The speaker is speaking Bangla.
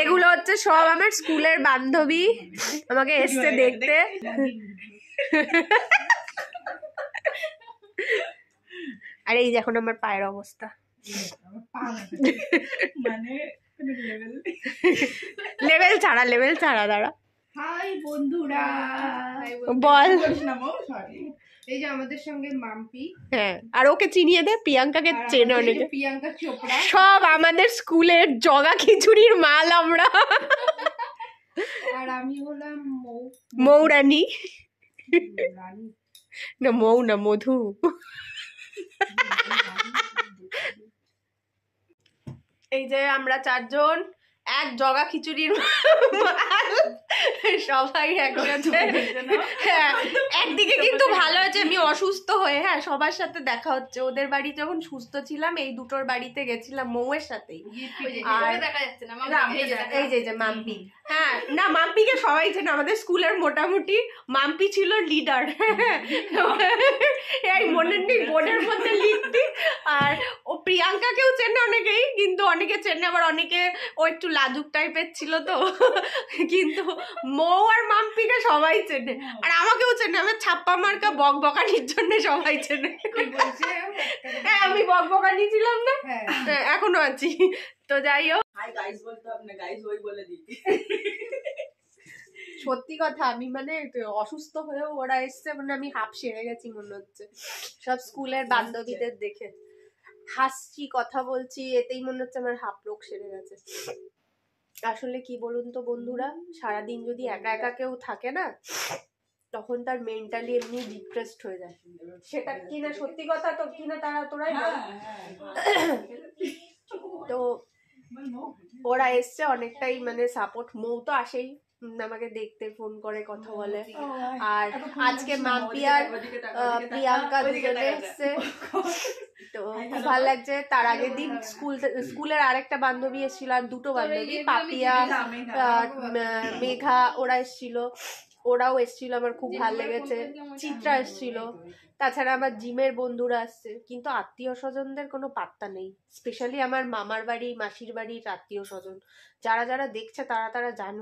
এগুলো হচ্ছে সব আমার স্কুলের বান্ধবী, আমাকে এসছে দেখতে। আর এই দেখুন আমার পায়ের অবস্থা, লেভেল ছাড়া দাঁড়া। হাই বন্ধুরা, বল। এই যে আমাদের সঙ্গে মাম্পি, হ্যাঁ, আর ওকে চিনিয়ে দে, প্রিয়াঙ্কাকে চেনে অনেকে। প্রিয়াঙ্কা চোপড়া, সব আমাদের স্কুলের জগা খিচুড়ির মাল আমরা। আর আমি হলাম মৌরানী, রানী। না মৌ না, মধু। এই যে আমরা চারজন এক জগা খিচুড়ির মাল, সবাই একসাথে। হ্যাঁ, একদিকে কিন্তু ভালো হয়েছে আমি অসুস্থ হয়ে, হ্যাঁ সবার সাথে দেখা হচ্ছে। ওদের বাড়ি যখন সুস্থ ছিলাম এই দুটোর বাড়িতে গেছিলাম মৌয়ের সাথেই। আর এই যে মাম্পি, হ্যাঁ না মাম্পিকে সবাই চেনে আমাদের স্কুলের, মোটামুটি মাম্পি ছিল লিডার। এই মনে নেই বোর্ডের মধ্যে লিখতি। আর ও প্রিয়াঙ্কাকেও চেনে অনেকেই, কিন্তু অনেকে চেনে আবার অনেকে ও একটু লাজুক টাইপের ছিল তো, কিন্তু মৌ আর মাম্পিকে সবাই চেনে। আর আমাকেও চেনে, আমার ছাপ্পা মার্কা বকবকানির জন্য সবাই চেনে। হ্যাঁ আমি বকবকানি ছিলাম না, এখনো আছি। তো যাই হোক, সত্যি কথা আমি মানে অসুস্থ হয়েও ওরা এসছে, মানে আমি হাফ সেরে গেছি মনে হচ্ছে সব স্কুলের বান্ধবীদের দেখে। হাসছি, কথা বলছি, এতেই মনে হচ্ছে আমার হাফ রোগ সেরে গেছে। আসলে কি বলুন তো বন্ধুরা, সারাদিন যদি একা একা কেউ থাকে না, তখন তার মেন্টালি এমনি ডিপ্রেসড হয়ে যায়। সেটা কিনা সত্যি কথা তো, কিনা তোরাই বল। তো ওরা এসছে অনেকটাই মানে সাপোর্ট। মৌ তো আসেই, আমাকে দেখতে ফোন করে, কথা বলে। আর আজকে মাম্পি আর প্রিয়াঙ্কা দুজনে এসছে, তো খুব ভালো লাগছে। তার আগের দিন স্কুলের আরেকটা বান্ধবী এসেছিল, আর দুটো বান্ধবী, পাপিয়া, মেঘা, ওরা এসেছিল, ওরাও এসেছিল, আমার খুব ভালো লেগেছে। চিত্রা এসেছিল, তাছাড়া আমার জিমের বন্ধুরা আসছে। কিন্তু আত্মীয় স্বজনদের কোনো পাত্তা নেই, স্পেশালি আমার মামার বাড়ি, মাসির বাড়ির আত্মীয় স্বজন। যারা যারা দেখছে তারা জানে